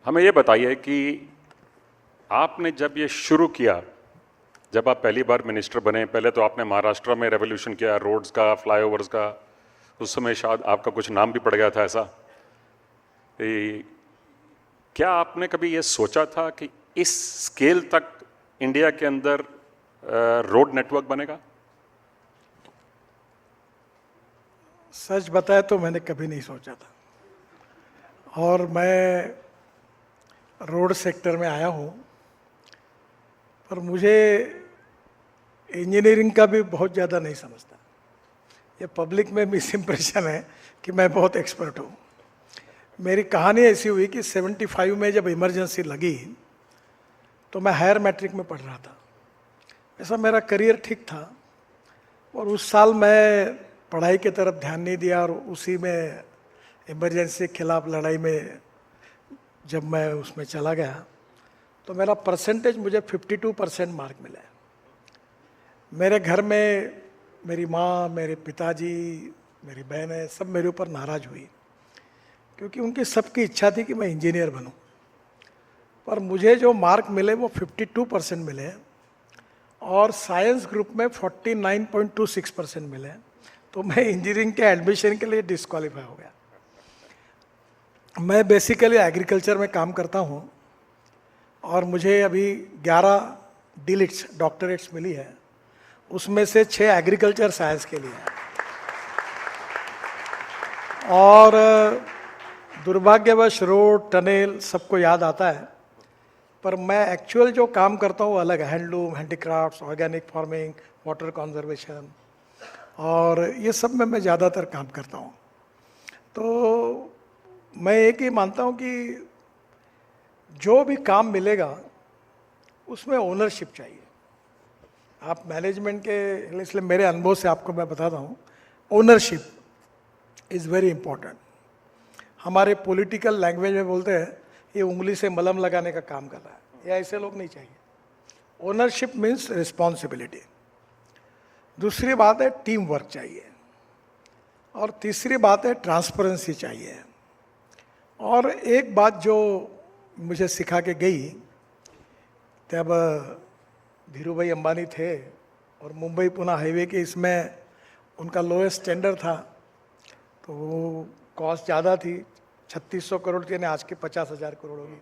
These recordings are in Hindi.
हमें ये बताइए कि आपने जब ये शुरू किया, जब आप पहली बार मिनिस्टर बने, पहले तो आपने महाराष्ट्र में रेवोल्यूशन किया, रोड्स का, फ्लाईओवर्स का, उस समय शायद आपका कुछ नाम भी पड़ गया था ऐसा। क्या आपने कभी ये सोचा था कि इस स्केल तक इंडिया के अंदर रोड नेटवर्क बनेगा? सच बताए तो मैंने कभी नहीं सोचा था। और मैं रोड सेक्टर में आया हूँ, पर मुझे इंजीनियरिंग का भी बहुत ज़्यादा नहीं समझता। ये पब्लिक में मिस इम्प्रेशन है कि मैं बहुत एक्सपर्ट हूँ। मेरी कहानी ऐसी हुई कि 75 में जब इमरजेंसी लगी तो मैं हायर मैट्रिक में पढ़ रहा था। ऐसा मेरा करियर ठीक था और उस साल मैं पढ़ाई की तरफ ध्यान नहीं दिया और उसी में इमरजेंसी के खिलाफ लड़ाई में जब मैं उसमें चला गया तो मेरा परसेंटेज मुझे 52% मार्क मिला। मेरे घर में मेरी माँ, मेरे पिताजी, मेरी बहनें सब मेरे ऊपर नाराज हुई क्योंकि उनकी सबकी इच्छा थी कि मैं इंजीनियर बनूं, पर मुझे जो मार्क मिले वो 52% मिले और साइंस ग्रुप में 49.26% मिले, तो मैं इंजीनियरिंग के एडमिशन के लिए डिस्क्वालीफाई हो गया। मैं बेसिकली एग्रीकल्चर में काम करता हूँ और मुझे अभी 11 डीलिट्स डॉक्टरेट्स मिली है, उसमें से 6 एग्रीकल्चर साइंस के लिए है। और दुर्भाग्यवश रोड, टनल सबको याद आता है, पर मैं एक्चुअल जो काम करता हूँ अलग है। Handloom, handicrafts, organic farming, water conservation और ये सब में मैं ज़्यादातर काम करता हूँ। तो मैं एक ही मानता हूँ कि जो भी काम मिलेगा उसमें ओनरशिप चाहिए। आप मैनेजमेंट के, इसलिए मेरे अनुभव से आपको मैं बताता हूँ, ओनरशिप इज़ वेरी इंपॉर्टेंट। हमारे पॉलिटिकल लैंग्वेज में बोलते हैं ये उंगली से मलहम लगाने का काम कर रहा है, ये ऐसे लोग नहीं चाहिए। Ownership means responsibility. दूसरी बात है टीम वर्क चाहिए और तीसरी बात है ट्रांसपेरेंसी चाहिए। और एक बात जो मुझे सिखा के गई, तब धीरू भाई अंबानी थे और मुंबई पुणे हाईवे के इसमें उनका लोएस्ट टेंडर था, तो वो कॉस्ट ज़्यादा थी, 3600 करोड़ थी, आज के 50,000 करोड़ होगी,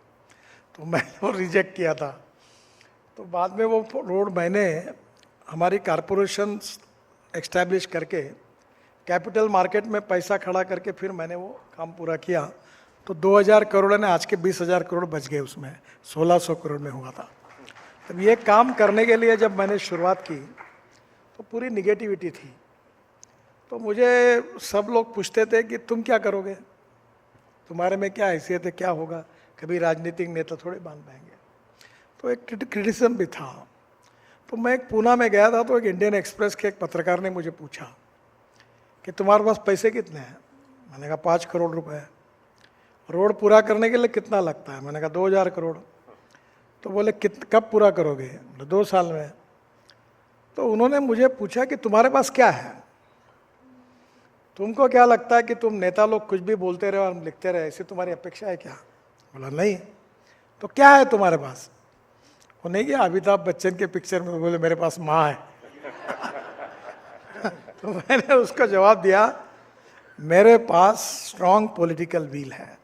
तो मैंने वो रिजेक्ट किया था। तो बाद में वो रोड मैंने हमारी कॉरपोरेशन एस्टैब्लिश करके कैपिटल मार्केट में पैसा खड़ा करके फिर मैंने वो काम पूरा किया। तो 2000 करोड़ ने आज के 20,000 करोड़ बच गए, उसमें 1600 करोड़ में हुआ था। तब ये काम करने के लिए जब मैंने शुरुआत की तो पूरी निगेटिविटी थी। तो मुझे सब लोग पूछते थे कि तुम क्या करोगे, तुम्हारे में क्या हैसियत है, क्या होगा, कभी राजनीतिक नेता थोड़े बन पाएंगे। तो एक क्रिटिसिज्म भी था। तो मैं एक पुणे में गया था, तो एक इंडियन एक्सप्रेस के एक पत्रकार ने मुझे पूछा कि तुम्हारे पास पैसे कितने हैं। मैंने कहा 5 करोड़ रुपए। रोड पूरा करने के लिए कितना लगता है? मैंने कहा 2000 करोड़। तो बोले कब पूरा करोगे? 2 साल में। तो उन्होंने मुझे पूछा कि तुम्हारे पास क्या है, तुमको क्या लगता है कि तुम नेता लोग कुछ भी बोलते रहे और लिखते रहे, ऐसी तुम्हारी अपेक्षा है क्या? बोला नहीं। तो क्या है तुम्हारे पास? वो नहीं गया अमिताभ बच्चन के पिक्चर में बोले मेरे पास माँ है। तो मैंने उसको जवाब दिया मेरे पास स्ट्रॉन्ग पॉलिटिकल विल है।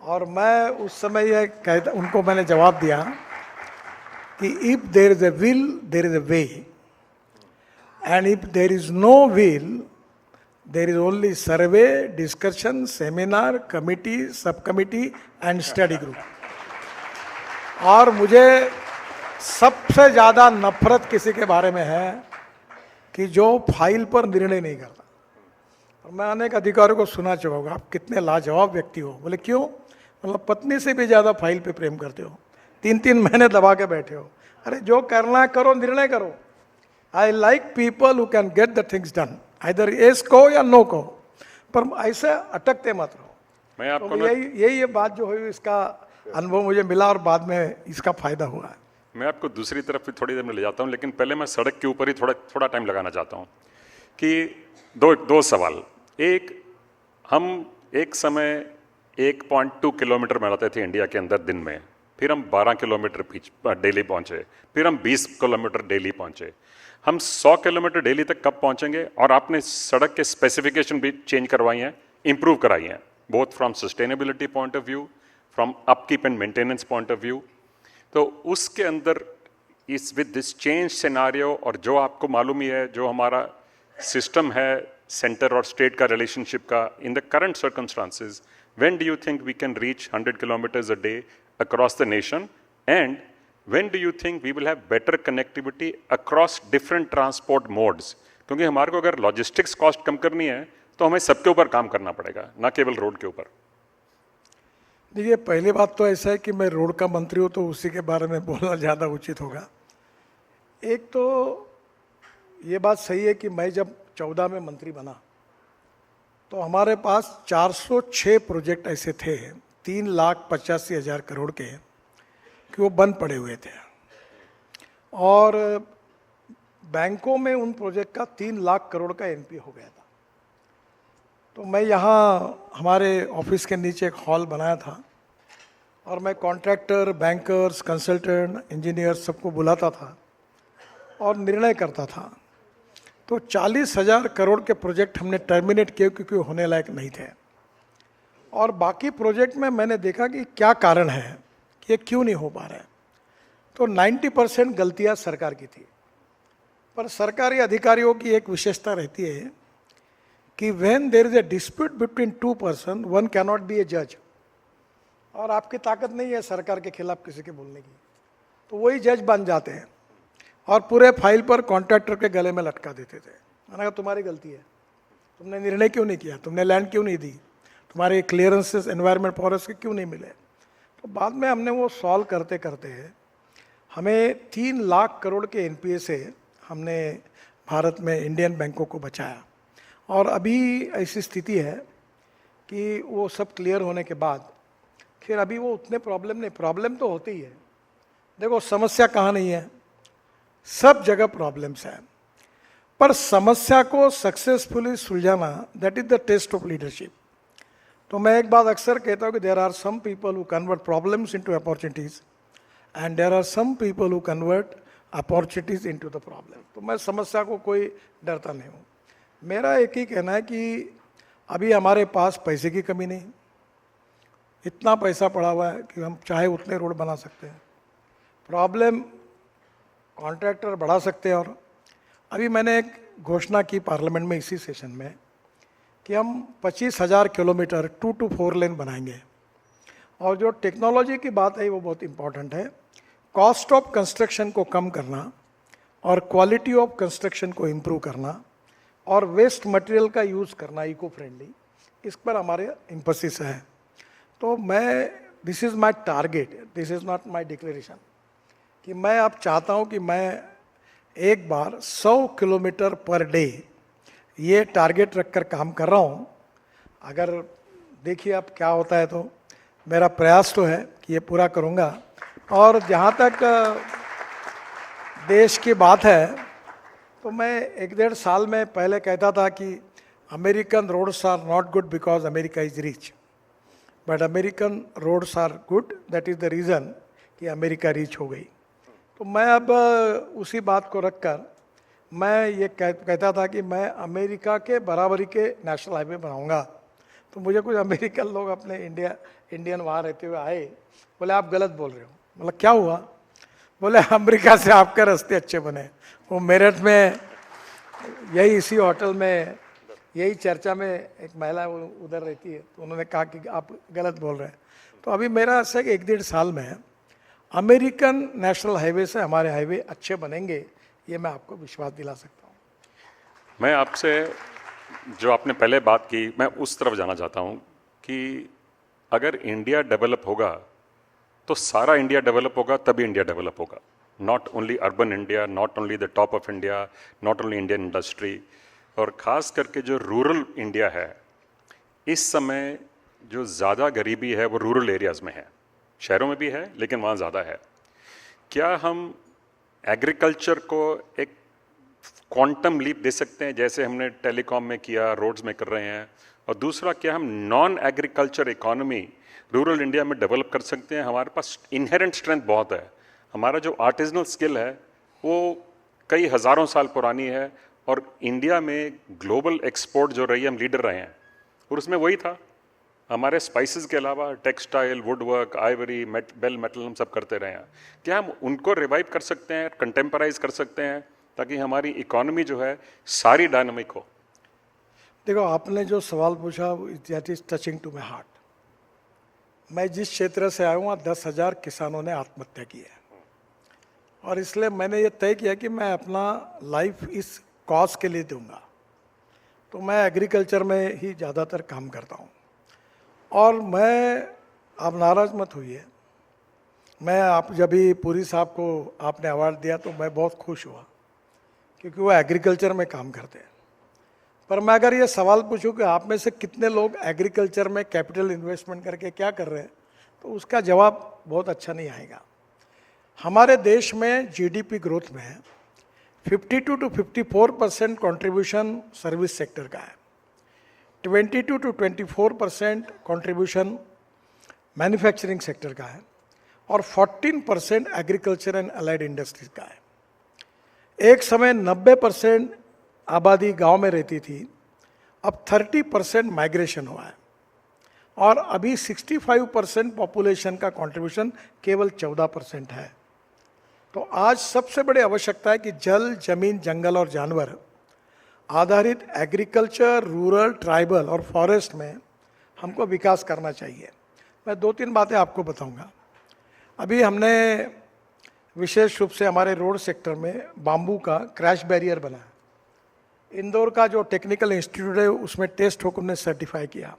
और मैं उस समय यह कहता, उनको मैंने जवाब दिया कि if there is a will there is a way, and if there is no will there is only survey, discussion, seminar, committee, सब कमिटी एंड स्टडी ग्रुप। और मुझे सबसे ज़्यादा नफरत किसी के बारे में है कि जो फाइल पर निर्णय नहीं करता। और मैं अनेक अधिकारियों को सुना चुका हूँ, आप कितने लाजवाब व्यक्ति हो। बोले क्यों? मतलब पत्नी से भी ज़्यादा फाइल पे प्रेम करते हो, 3-3 महीने दबा के बैठे हो। अरे जो करना है करो, निर्णय करो। I like people who can get the things done, either yes कहो या नो कहो, पर ऐसे अटकते मत रहो। मैं आपको तो यही ये बात जो हुई, इसका अनुभव मुझे मिला और बाद में इसका फायदा हुआ है। मैं आपको दूसरी तरफ भी थोड़ी देर में ले जाता हूँ, लेकिन पहले मैं सड़क के ऊपर ही थोड़ा टाइम लगाना चाहता हूँ कि दो सवाल। एक, हम एक समय 1.2 किलोमीटर बनाते थे इंडिया के अंदर दिन में, फिर हम 12 किलोमीटर डेली पहुंचे, फिर हम 20 किलोमीटर डेली पहुंचे, हम 100 किलोमीटर डेली तक कब पहुंचेंगे? और आपने सड़क के स्पेसिफिकेशन भी चेंज करवाई हैं, इंप्रूव कराई हैं, both from sustainability point of view, from upkeep and maintenance point of view. तो उसके अंदर इस विद दिस चेंज सिनारियो, और जो आपको मालूम ही है जो हमारा सिस्टम है सेंटर और स्टेट का रिलेशनशिप का, in the current circumstances, when do you think we can reach 100 kilometers a day across the nation, and when do you think we will have better connectivity across different transport modes? क्योंकि हमारे को अगर लॉजिस्टिक्स कॉस्ट कम करनी है तो हमें सबके ऊपर काम करना पड़ेगा, ना केवल रोड के ऊपर। देखिए, पहली बात तो ऐसा है कि मैं रोड का मंत्री हूँ तो उसी के बारे में बोलना ज़्यादा उचित होगा। एक तो ये बात सही है कि मैं जब 14 में मंत्री बना तो हमारे पास 406 प्रोजेक्ट ऐसे थे 3,85,000 करोड़ के कि वो बंद पड़े हुए थे, और बैंकों में उन प्रोजेक्ट का 3 लाख करोड़ का एनपी हो गया था। तो मैं यहाँ हमारे ऑफिस के नीचे एक हॉल बनाया था और मैं कॉन्ट्रैक्टर, बैंकर्स, कंसल्टेंट, इंजीनियर सबको बुलाता था और निर्णय करता था। तो 40,000 करोड़ के प्रोजेक्ट हमने टर्मिनेट किए क्योंकि होने लायक नहीं थे, और बाकी प्रोजेक्ट में मैंने देखा कि क्या कारण है कि ये क्यों नहीं हो पा रहा है। तो 90% गलतियां सरकार की थी, पर सरकारी अधिकारियों की एक विशेषता रहती है कि when there is a dispute between 2 person, one can not be a जज, और आपकी ताकत नहीं है सरकार के खिलाफ किसी के बोलने की, तो वही जज बन जाते हैं और पूरे फाइल पर कॉन्ट्रैक्टर के गले में लटका देते थे। मैंने कहा तुम्हारी गलती है, तुमने निर्णय क्यों नहीं किया, तुमने लैंड क्यों नहीं दी, तुम्हारे क्लियरेंसेस एनवायरनमेंट फॉरेस्ट के क्यों नहीं मिले। तो बाद में हमने वो सॉल्व करते करते हमें 3 लाख करोड़ के एनपीए से हमने भारत में इंडियन बैंकों को बचाया, और अभी ऐसी स्थिति है कि वो सब क्लियर होने के बाद फिर अभी वो उतने प्रॉब्लम तो होती ही है। देखो, समस्या कहाँ नहीं है, सब जगह प्रॉब्लम्स है, पर समस्या को सक्सेसफुली सुलझाना, that is the test of leadership. तो मैं एक बात अक्सर कहता हूँ कि there are some people who convert problems into opportunities and there are some people who convert opportunities into the problem. तो मैं समस्या को कोई डरता नहीं हूँ। मेरा एक ही कहना है कि अभी हमारे पास पैसे की कमी नहीं, इतना पैसा पड़ा हुआ है कि हम चाहे उतने रोड बना सकते हैं, प्रॉब्लम कॉन्ट्रैक्टर बढ़ा सकते हैं। और अभी मैंने एक घोषणा की पार्लियामेंट में इसी सेशन में कि हम 25,000 किलोमीटर 2 to 4 लेन बनाएंगे। और जो टेक्नोलॉजी की बात है वो बहुत इंपॉर्टेंट है, कॉस्ट ऑफ कंस्ट्रक्शन को कम करना और क्वालिटी ऑफ कंस्ट्रक्शन को इम्प्रूव करना और वेस्ट मटेरियल का यूज़ करना इको फ्रेंडली, इस पर हमारे एम्फसिस है। तो मैं, this is my target, this is not my declaration, कि मैं अब चाहता हूँ कि मैं एक बार 100 किलोमीटर पर डे ये टारगेट रखकर काम कर रहा हूँ। अगर देखिए अब क्या होता है, तो मेरा प्रयास तो है कि ये पूरा करूँगा। और जहाँ तक देश की बात है, तो मैं 1-1.5 साल में पहले कहता था कि American roads are not good because America is rich, but American roads are good, that is the reason कि अमेरिका रिच हो गई। तो मैं अब उसी बात को रखकर मैं ये कहता था कि मैं अमेरिका के बराबरी के नेशनल हाईवे बनाऊंगा। तो मुझे कुछ अमेरिकन लोग अपने इंडियन वहाँ रहते हुए आए, बोले आप गलत बोल रहे हो। मतलब क्या हुआ? बोले अमेरिका से आपके रास्ते अच्छे बने। वो मेरठ में यही इसी होटल में यही चर्चा में एक महिला उधर रहती है, तो उन्होंने कहा कि आप गलत बोल रहे हैं। तो अभी मेरा ऐसा कि 1-1.5 साल में अमेरिकन नेशनल हाईवे से हमारे हाईवे अच्छे बनेंगे, ये मैं आपको विश्वास दिला सकता हूँ। मैं आपसे जो आपने पहले बात की, मैं उस तरफ जाना चाहता हूँ कि अगर इंडिया डेवलप होगा तो सारा इंडिया डेवलप होगा, तभी इंडिया डेवलप होगा। Not only urban India, not only the top of India, not only Indian industry, और ख़ास करके जो रूरल इंडिया है, इस समय जो ज़्यादा गरीबी है वो रूरल एरियाज़ में है। शहरों में भी है लेकिन वहाँ ज़्यादा है। क्या हम एग्रीकल्चर को एक क्वांटम लीप दे सकते हैं, जैसे हमने टेलीकॉम में किया, रोड्स में कर रहे हैं, और दूसरा, क्या हम non agriculture economy rural India में डेवलप कर सकते हैं? हमारे पास इनहेरेंट स्ट्रेंथ बहुत है। हमारा जो आर्टिजनल स्किल है वो कई हज़ारों साल पुरानी है, और इंडिया में ग्लोबल एक्सपोर्ट जो रही है, हम लीडर रहे हैं, और उसमें वही था। हमारे स्पाइसेस के अलावा textile, woodwork, ivory, bell metal हम सब करते रहे हैं। क्या हम उनको रिवाइव कर सकते हैं, कंटेम्पराइज कर सकते हैं, ताकि हमारी इकोनॉमी जो है सारी डायनामिक हो? देखो, आपने जो सवाल पूछा that is touching to my heart. मैं जिस क्षेत्र से आया हूँ वहाँ 10,000 किसानों ने आत्महत्या की है, और इसलिए मैंने ये तय किया कि मैं अपना लाइफ इस कॉज के लिए दूंगा। तो मैं एग्रीकल्चर में ही ज़्यादातर काम करता हूँ। और मैं, आप नाराज़ मत होइए, मैं आप जब भी पुरी साहब को आपने अवार्ड दिया तो मैं बहुत खुश हुआ, क्योंकि वो एग्रीकल्चर में काम करते हैं। पर मैं अगर ये सवाल पूछूं कि आप में से कितने लोग एग्रीकल्चर में कैपिटल इन्वेस्टमेंट करके क्या कर रहे हैं, तो उसका जवाब बहुत अच्छा नहीं आएगा। हमारे देश में जीडीपी ग्रोथ में 52 to 54% कॉन्ट्रीब्यूशन सर्विस सेक्टर का है, 22 to 24% कॉन्ट्रीब्यूशन मैन्युफैक्चरिंग सेक्टर का है, और 14% एग्रीकल्चर एंड अलाइड इंडस्ट्रीज का है। एक समय 90% आबादी गांव में रहती थी, अब 30% माइग्रेशन हुआ है, और अभी 65% पॉपुलेशन का कंट्रीब्यूशन केवल 14% है। तो आज सबसे बड़ी आवश्यकता है कि जल, जमीन, जंगल और जानवर आधारित एग्रीकल्चर, रूरल, ट्राइबल और फॉरेस्ट में हमको विकास करना चाहिए। मैं 2-3 बातें आपको बताऊंगा। अभी हमने विशेष रूप से हमारे रोड सेक्टर में बाम्बू का क्रैश बैरियर बनाया। इंदौर का जो टेक्निकल इंस्टीट्यूट है उसमें टेस्ट होकर हमने सर्टिफाई किया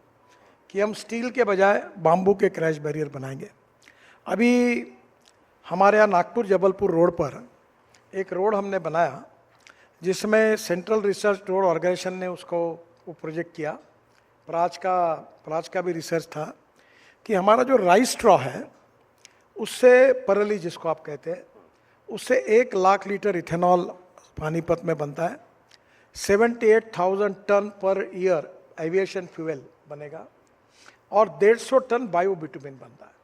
कि हम स्टील के बजाय बाम्बू के क्रैश बैरियर बनाएंगे। अभी हमारे यहाँ नागपुर जबलपुर रोड पर एक रोड हमने बनाया, जिसमें सेंट्रल रिसर्च रोड ऑर्गेनाइजेशन ने उसको वो प्रोजेक्ट किया। प्राज का भी रिसर्च था कि हमारा जो राइस स्ट्रॉ है उससे, परली जिसको आप कहते हैं, उससे 1 लाख लीटर इथेनॉल पानीपत में बनता है। 78,000 ton per year aviation fuel बनेगा, और 150 टन बायो बिटुमिन बनता है।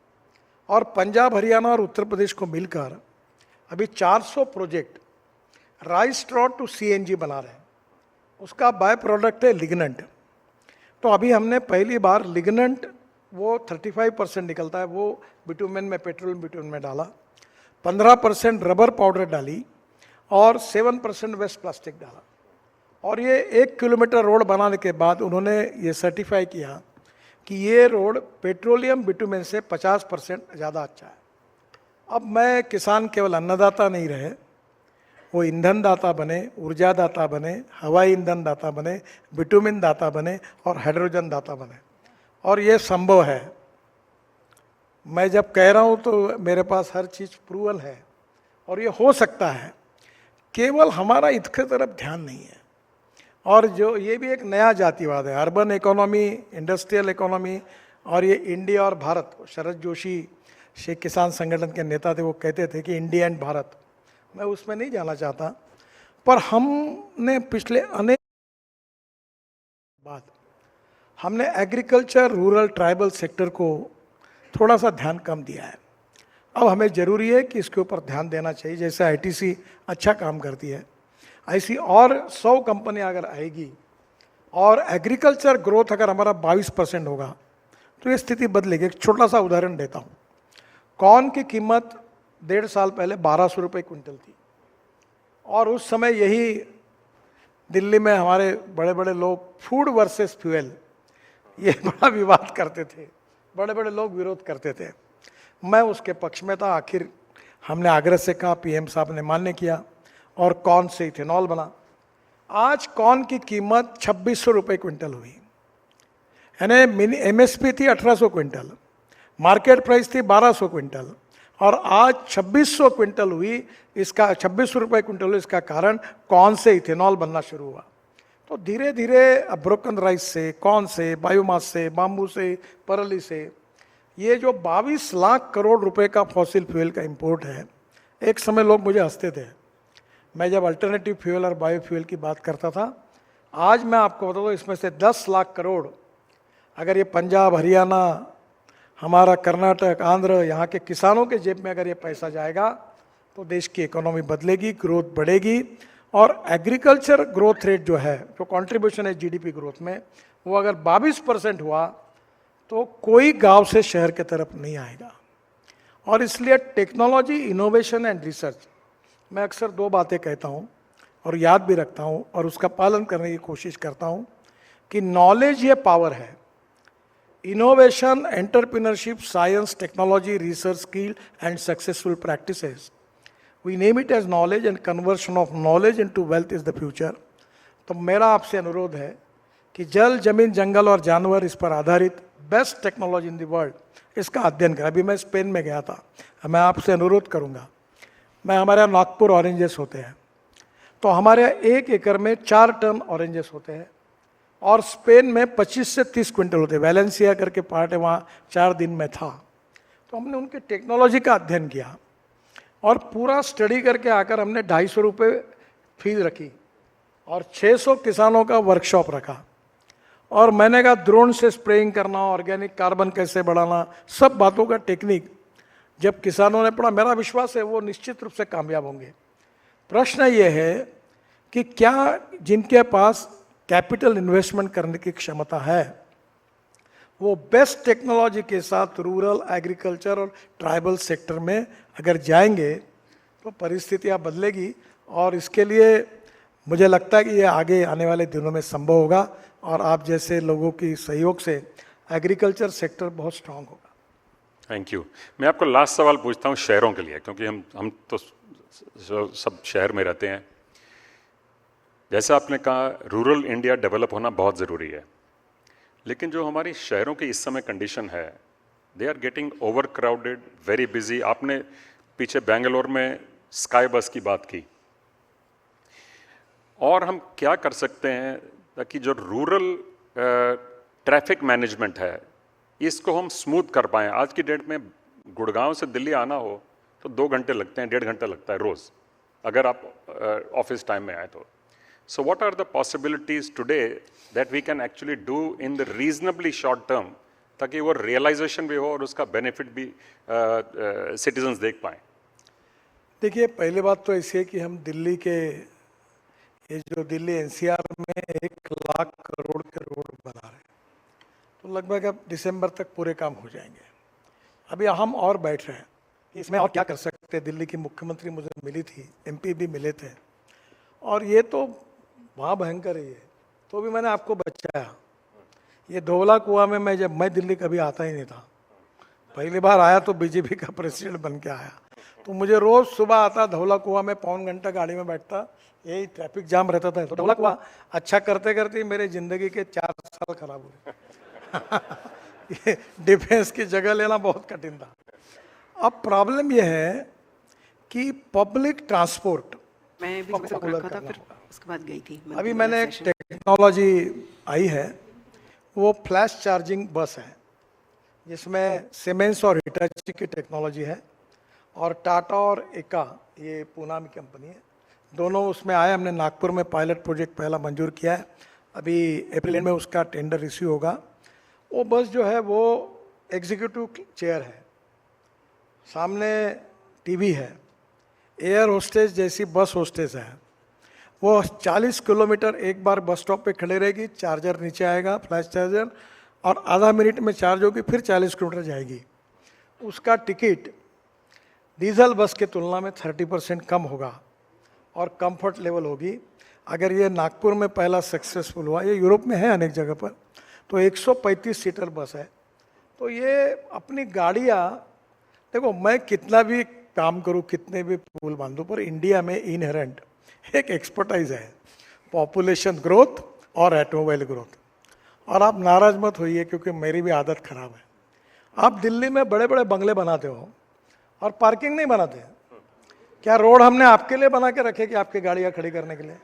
और पंजाब, हरियाणा और उत्तर प्रदेश को मिलकर अभी 400 project rice straw to CNG बना रहे हैं। उसका बाय प्रोडक्ट है लिग्नेंट। तो अभी हमने पहली बार लिग्नेंट, वो 35% निकलता है, वो बिटुमेन में, पेट्रोल बिटुमेन में डाला, 15% रबर पाउडर डाली, और 7% वेस्ट प्लास्टिक डाला। और ये 1 किलोमीटर रोड बनाने के बाद उन्होंने ये सर्टिफाई किया कि ये रोड पेट्रोलियम बिटुमेन से 50% ज़्यादा अच्छा है। अब मैं किसान केवल अन्नदाता नहीं रहे, वो ईंधन दाता बने, ऊर्जा दाता बने, हवाई ईंधन दाता बने, बिटुमिन दाता बने, और हाइड्रोजन दाता बने। और ये संभव है। मैं जब कह रहा हूँ तो मेरे पास हर चीज़ प्रूवल है, और ये हो सकता है। केवल हमारा इसके तरफ ध्यान नहीं है। और जो ये भी एक नया जातिवाद है, अर्बन इकोनॉमी, इंडस्ट्रियल इकोनॉमी, और ये इंडिया और भारत। शरद जोशी शेख किसान संगठन के नेता थे, वो कहते थे कि इंडिया एंड भारत। मैं उसमें नहीं जाना चाहता, पर हमने पिछले अनेक बात हमने एग्रीकल्चर, रूरल, ट्राइबल सेक्टर को थोड़ा सा ध्यान कम दिया है। अब हमें ज़रूरी है कि इसके ऊपर ध्यान देना चाहिए। जैसे आईटीसी अच्छा काम करती है, ऐसी और 100 कंपनियां अगर आएगी, और एग्रीकल्चर ग्रोथ अगर हमारा 22% होगा, तो ये स्थिति बदलेगी। एक छोटा सा उदाहरण देता हूँ। कॉर्न की कीमत 1.5 साल पहले 1200 रुपये क्विंटल थी, और उस समय यही दिल्ली में हमारे बड़े बड़े लोग फूड वर्सेस फ्यूल, ये बड़ा विवाद करते थे, बड़े बड़े लोग विरोध करते थे। मैं उसके पक्ष में था। आखिर हमने आग्रह से कहा, पीएम साहब ने मान्य किया, और कॉर्न से इथेनॉल बना। आज कॉर्न की कीमत 2600 रुपये क्विंटल हुई, यानी एमएसपी थी 1800 क्विंटल, मार्केट प्राइस थी 1200 क्विंटल, और आज 2600 क्विंटल हुई। इसका 2600 रुपये क्विंटल हुई। इसका कारण कॉर्न से इथेनॉल बनना शुरू हुआ। तो धीरे धीरे ब्रोकन राइस से, कॉर्न से, बायोमास से, बाम्बू से, परली से, ये जो 22 लाख करोड़ रुपए का फॉसिल फ्यूल का इंपोर्ट है। एक समय लोग मुझे हंसते थे मैं जब अल्टरनेटिव फ्यूल और बायोफ्यूल की बात करता था। आज मैं आपको बता दूं, इसमें से 10 लाख करोड़ अगर ये पंजाब, हरियाणा, हमारा कर्नाटक, आंध्र, यहाँ के किसानों के जेब में अगर ये पैसा जाएगा तो देश की इकोनॉमी बदलेगी, ग्रोथ बढ़ेगी। और एग्रीकल्चर ग्रोथ रेट जो है, जो कंट्रीब्यूशन है जीडीपी ग्रोथ में, वो अगर 22% हुआ तो कोई गांव से शहर की तरफ नहीं आएगा। और इसलिए टेक्नोलॉजी, इनोवेशन एंड रिसर्च, मैं अक्सर 2 बातें कहता हूँ और याद भी रखता हूँ और उसका पालन करने की कोशिश करता हूँ कि नॉलेज ये पावर है। Innovation, entrepreneurship, science, technology, research, skill and successful practices, we name it as knowledge and conversion of knowledge into wealth is the future. तो मेरा आपसे अनुरोध है कि जल, जमीन, जंगल और जानवर, इस पर आधारित best technology in the world, इसका अध्ययन करें। अभी मैं स्पेन में गया था, मैं आपसे अनुरोध करूंगा, मैं हमारे यहाँ नागपुर ऑरेंजेस होते हैं, तो हमारे यहाँ 1 एकड़ में 4 टन ऑरेंजेस होते हैं और स्पेन में 25 से 30 क्विंटल होते हैं। वैलेंसिया करके पार्ट है, वहाँ 4 दिन में था। तो हमने उनके टेक्नोलॉजी का अध्ययन किया और पूरा स्टडी करके आकर हमने 250 रुपये फीस रखी और 600 किसानों का वर्कशॉप रखा। और मैंने कहा ड्रोन से स्प्रेइंग करना, ऑर्गेनिक कार्बन कैसे बढ़ाना, सब बातों का टेक्निक जब किसानों ने पढ़ा, मेरा विश्वास है वो निश्चित रूप से कामयाब होंगे। प्रश्न ये है कि क्या जिनके पास कैपिटल इन्वेस्टमेंट करने की क्षमता है वो बेस्ट टेक्नोलॉजी के साथ रूरल, एग्रीकल्चर और ट्राइबल सेक्टर में अगर जाएंगे तो परिस्थितियां बदलेगी। और इसके लिए मुझे लगता है कि ये आगे आने वाले दिनों में संभव होगा और आप जैसे लोगों की सहयोग से एग्रीकल्चर सेक्टर बहुत स्ट्रांग होगा। Thank you. मैं आपको लास्ट सवाल पूछता हूँ शहरों के लिए, क्योंकि हम तो सब शहर में रहते हैं। जैसा आपने कहा, रूरल इंडिया डेवलप होना बहुत ज़रूरी है, लेकिन जो हमारी शहरों की इस समय कंडीशन है, they are getting over crowded, very busy. आपने पीछे बेंगलोर में स्काई बस की बात की, और हम क्या कर सकते हैं ताकि जो रूरल ट्रैफिक मैनेजमेंट है इसको हम स्मूथ कर पाएँ। आज की डेट में गुड़गांव से दिल्ली आना हो तो 2 घंटे लगते हैं, 1.5 घंटा लगता है रोज़, अगर आप ऑफिस टाइम में आए तो। So what are the possibilities today that we can actually do in the reasonably short term, ताकि वो रियलाइजेशन भी हो और उसका बेनिफिट भी सिटीजन्स देख पाएँ? देखिए, पहली बात तो ऐसी है कि हम दिल्ली के, ये जो दिल्ली एनसीआर में 1 लाख करोड़ के रोड बना रहे हैं, तो लगभग अब दिसंबर तक पूरे काम हो जाएंगे। अभी हम और बैठ रहे हैं कि इसमें और क्या कर सकते हैं। दिल्ली की मुख्यमंत्री मुझे मिली थी, एमपी भी मिले थे, और ये तो वहाँ भयंकर ही है, तो भी मैंने आपको बचाया। ये धौला कुआं में मैं दिल्ली कभी आता ही नहीं था, पहली बार आया तो बीजेपी का प्रेसिडेंट बन के आया, तो मुझे रोज सुबह आता, धौला कुआं में 1.25 घंटा गाड़ी में बैठता, यही ट्रैफिक जाम रहता था। तो धौला कुआं अच्छा करते करते मेरे जिंदगी के 4 साल खराब हुए। ये डिफेंस की जगह लेना बहुत कठिन था। अब प्रॉब्लम यह है कि पब्लिक ट्रांसपोर्ट मैं भी उसको रखा था, फिर उसके बाद गई थी। अभी मैंने एक टेक्नोलॉजी आई है, वो फ्लैश चार्जिंग बस है, जिसमें सीमेंस और हिटाची की टेक्नोलॉजी है, और टाटा और एका, ये पूना की कंपनी है, दोनों उसमें आए। हमने नागपुर में पायलट प्रोजेक्ट पहला मंजूर किया है, अभी अप्रैल में उसका टेंडर रिसीव होगा। वो बस जो है वो एग्जीक्यूटिव चेयर है, सामने टीवी है, एयर होस्टेस जैसी बस होस्टेस है। वो 40 किलोमीटर एक बार बस स्टॉप पे खड़े रहेगी, चार्जर नीचे आएगा, फ्लैश चार्जर, और आधा मिनट में चार्ज होगी, फिर 40 किलोमीटर जाएगी। उसका टिकट डीजल बस के तुलना में 30% कम होगा और कंफर्ट लेवल होगी। अगर ये नागपुर में पहला सक्सेसफुल हुआ, ये यूरोप में है अनेक जगह पर, तो 135 सीटर बस है। तो ये अपनी गाड़ियाँ, देखो मैं कितना भी काम करूँ, कितने भी पुल बांधूँ, पर इंडिया में इनहेरेंट एक एक्सपर्टाइज है, पॉपुलेशन ग्रोथ और ऑटोमोबाइल ग्रोथ। और आप नाराज मत होइए, क्योंकि मेरी भी आदत खराब है। आप दिल्ली में बड़े बड़े बंगले बनाते हो और पार्किंग नहीं बनाते। क्या रोड हमने आपके लिए बना के रखे कि आपकी गाड़ियां खड़ी करने के लिए?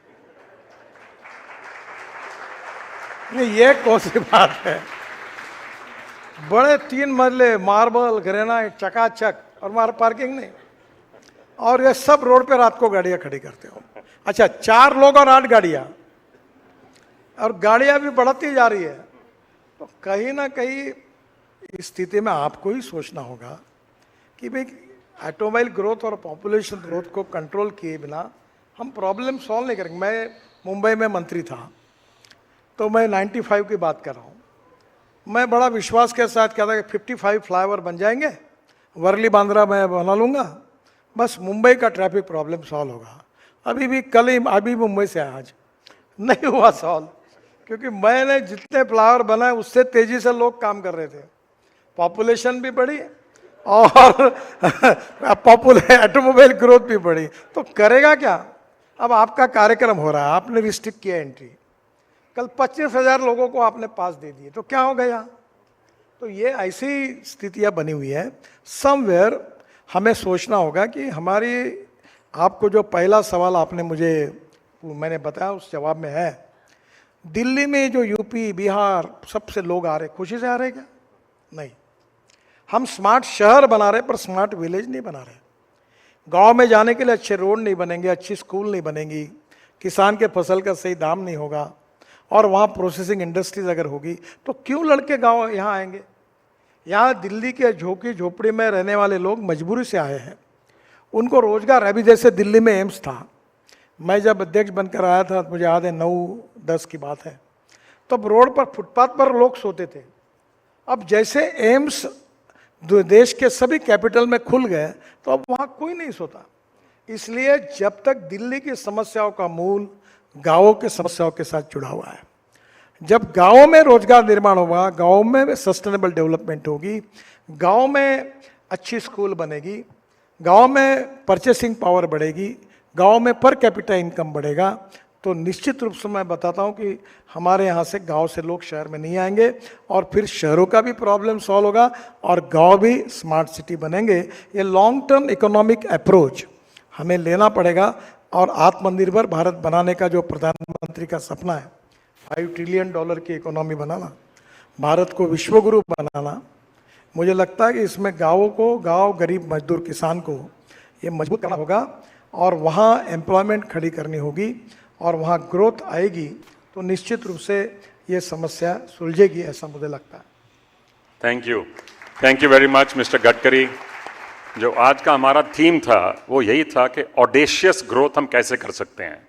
ये कौन सी बात है? बड़े 3 मंजिले, मार्बल, ग्रेनाइट, चकाचक, और मार पार्किंग नहीं। और ये सब रोड पे रात को गाड़ियां खड़ी करते हो। अच्छा, 4 लोग और 8 गाड़ियां, और गाड़ियां भी बढ़ती जा रही है। तो कहीं ना कहीं इस स्थिति में आपको ही सोचना होगा कि भाई ऑटोमोबाइल ग्रोथ और पॉपुलेशन ग्रोथ को कंट्रोल किए बिना हम प्रॉब्लम सॉल्व नहीं करेंगे। मैं मुंबई में मंत्री था, तो मैं 95 की बात कर रहा हूँ। मैं बड़ा विश्वास के साथ कहता कि 55 फ्लाईओवर बन जाएंगे, वर्ली बांद्रा मैं बना लूँगा, बस मुंबई का ट्रैफिक प्रॉब्लम सॉल्व होगा। अभी मुंबई से आया, आज नहीं हुआ सॉल्व, क्योंकि मैंने जितने फ्लाईओवर बनाए उससे तेज़ी से लोग काम कर रहे थे, पॉपुलेशन भी बढ़ी और ऑटोमोबाइल ग्रोथ भी बढ़ी। तो करेगा क्या? अब आपका कार्यक्रम हो रहा है, आपने रिस्ट्रिक्ट किया एंट्री, कल 25,000 लोगों को आपने पास दे दिए, तो क्या हो गया? तो ये ऐसी स्थितियां बनी हुई है। समवेयर हमें सोचना होगा कि हमारी, आपको जो पहला सवाल आपने मैंने बताया उस जवाब में है, दिल्ली में जो यूपी बिहार सबसे लोग आ रहे, खुशी से आ रहे क्या? नहीं। हम स्मार्ट शहर बना रहे पर स्मार्ट विलेज नहीं बना रहे। गांव में जाने के लिए अच्छे रोड नहीं बनेंगे, अच्छी स्कूल नहीं बनेंगी, किसान के फसल का सही दाम नहीं होगा, और वहाँ प्रोसेसिंग इंडस्ट्रीज अगर होगी तो क्यों लड़के गांव यहाँ आएंगे? यहाँ दिल्ली के झोंकी झोपड़ी में रहने वाले लोग मजबूरी से आए हैं, उनको रोजगार। अभी जैसे दिल्ली में एम्स था, मैं जब अध्यक्ष बनकर आया था, मुझे याद है 9-10 की बात है, तब रोड पर फुटपाथ पर लोग सोते थे। अब जैसे एम्स देश के सभी कैपिटल में खुल गए तो अब वहाँ कोई नहीं सोता। इसलिए जब तक दिल्ली की समस्याओं का मूल गांवों की समस्याओं के साथ जुड़ा हुआ है, जब गांवों में रोजगार निर्माण होगा, गांवों में सस्टेनेबल डेवलपमेंट होगी, गांव में अच्छी स्कूल बनेगी, गांव में परचेसिंग पावर बढ़ेगी, गांव में पर कैपिटा इनकम बढ़ेगा, तो निश्चित रूप से मैं बताता हूं कि हमारे यहाँ से गांव से लोग शहर में नहीं आएंगे, और फिर शहरों का भी प्रॉब्लम सॉल्व होगा और गांव भी स्मार्ट सिटी बनेंगे। ये लॉन्ग टर्म इकोनॉमिक अप्रोच हमें लेना पड़ेगा, और आत्मनिर्भर भारत बनाने का जो प्रधानमंत्री का सपना है, $5 ट्रिलियन की इकोनॉमी बनाना, भारत को विश्वगुरु बनाना, मुझे लगता है कि इसमें गाँव गरीब मजदूर किसान को ये मजबूत करना होगा, और वहाँ एम्प्लॉयमेंट खड़ी करनी होगी, और वहाँ ग्रोथ आएगी, तो निश्चित रूप से ये समस्या सुलझेगी, ऐसा मुझे लगता है। Thank you very much mister Gadkari. जो आज का हमारा थीम था वो यही था कि ऑडेशियस ग्रोथ हम कैसे कर सकते हैं,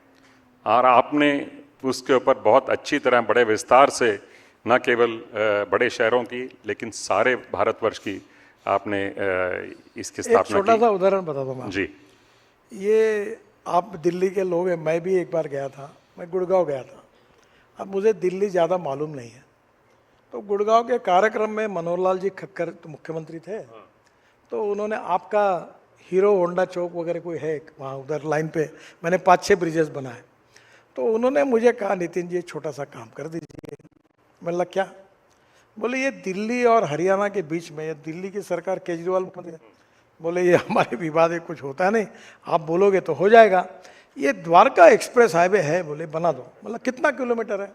और आपने उसके ऊपर बहुत अच्छी तरह बड़े विस्तार से न केवल बड़े शहरों की लेकिन सारे भारतवर्ष की आपने इसकी स्थापना की। छोटा सा उदाहरण बता दूँ मैं जी। ये आप दिल्ली के लोग हैं, मैं भी एक बार गया था, मैं गुड़गांव गया था। अब मुझे दिल्ली ज़्यादा मालूम नहीं है, तो गुड़गांव के कार्यक्रम में मनोहर लाल जी खक्कर तो मुख्यमंत्री थे, तो उन्होंने आपका हीरो होंडा चौक वगैरह कोई है वहाँ उधर लाइन पे, मैंने 5-6 ब्रिजेस बनाए, तो उन्होंने मुझे कहा नितिन जी छोटा सा काम कर दीजिए। मैंने कहा क्या? बोले ये दिल्ली और हरियाणा के बीच में, दिल्ली की सरकार केजरीवाल मुख्यमंत्री है, बोले ये हमारे विवाद है, कुछ होता है नहीं, आप बोलोगे तो हो जाएगा। ये द्वारका एक्सप्रेस हाईवे है, बोले बना दो। मतलब कितना किलोमीटर है?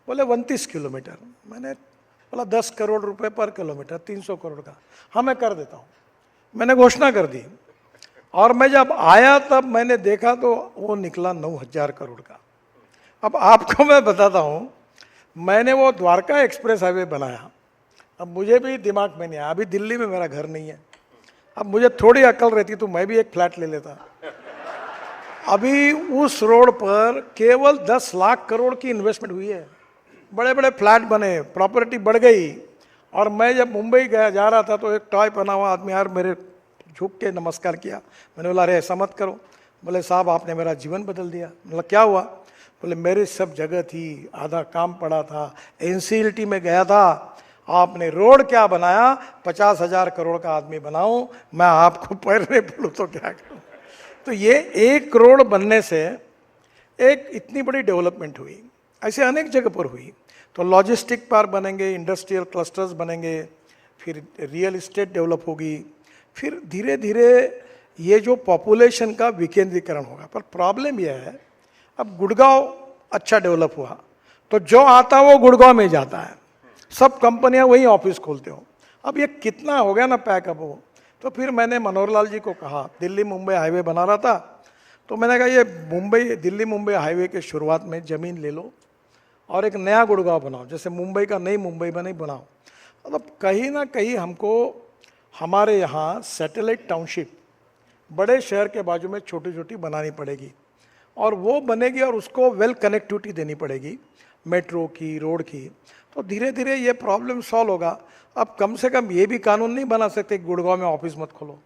बोले 29 किलोमीटर। मैंने बोला 10 करोड़ रुपए पर किलोमीटर, 300 करोड़ का। हाँ मैं कर देता हूँ। मैंने घोषणा कर दी, और मैं जब आया तब मैंने देखा तो वो निकला 9,000 करोड़ का। अब आपको मैं बताता हूँ, मैंने वो द्वारका एक्सप्रेस हाईवे बनाया, अब मुझे भी दिमाग में नहीं आया, अभी दिल्ली में मेरा घर नहीं है, अब मुझे थोड़ी अकल रहती तो मैं भी एक फ्लैट ले लेता। अभी उस रोड पर केवल 10 लाख करोड़ की इन्वेस्टमेंट हुई है, बड़े बड़े फ्लैट बने, प्रॉपर्टी बढ़ गई। और मैं जब मुंबई जा रहा था तो एक टॉय पहना हुआ आदमी यार मेरे झुक के नमस्कार किया। मैंने बोला अरे ऐसा मत करो। बोले साहब आपने मेरा जीवन बदल दिया। मतलब क्या हुआ? बोले मेरी सब जगह थी, आधा काम पड़ा था, NCLT में गया था, आपने रोड क्या बनाया, 50,000 करोड़ का आदमी बनाऊं, मैं आपको पैर नहीं बोलूँ तो क्या करूं। तो ये 1 करोड़ बनने से एक इतनी बड़ी डेवलपमेंट हुई, ऐसे अनेक जगह पर हुई। तो लॉजिस्टिक पार्क बनेंगे, इंडस्ट्रियल क्लस्टर्स बनेंगे, फिर रियल इस्टेट डेवलप होगी, फिर धीरे धीरे ये जो पॉपुलेशन का विकेंद्रीकरण होगा। पर प्रॉब्लम यह है, अब गुड़गांव अच्छा डेवलप हुआ तो जो आता वो गुड़गांव में जाता है, सब कंपनियां वहीं ऑफिस खोलते हो। अब ये कितना हो गया ना पैकअप हो। तो फिर मैंने मनोहर लाल जी को कहा, दिल्ली मुंबई हाईवे बना रहा था, तो मैंने कहा ये दिल्ली मुंबई हाईवे के शुरुआत में ज़मीन ले लो और एक नया गुड़गांव बनाओ, जैसे मुंबई का नई मुंबई बनी बनाओ। मतलब कहीं ना कहीं हमको हमारे यहाँ सैटेलाइट टाउनशिप बड़े शहर के बाजू में छोटी छोटी बनानी पड़ेगी, और वो बनेगी और उसको वेल कनेक्टिविटी देनी पड़ेगी, मेट्रो की, रोड की। तो धीरे धीरे ये प्रॉब्लम सॉल्व होगा। अब कम से कम ये भी कानून नहीं बना सकते कि गुड़गांव में ऑफिस मत खोलो,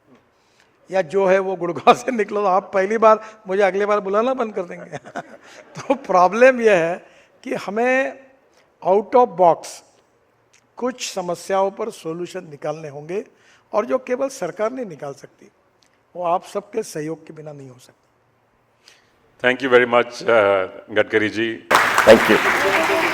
या जो है वो गुड़गांव से निकलो, तो आप पहली बार मुझे अगली बार बुलाना बंद कर देंगे। तो प्रॉब्लम यह है कि हमें आउट ऑफ बॉक्स कुछ समस्याओं पर सॉल्यूशन निकालने होंगे, और जो केवल सरकार नहीं निकाल सकती, वो आप सबके सहयोग के बिना नहीं हो सकता। Thank you very much Gadkari ji. Thank you.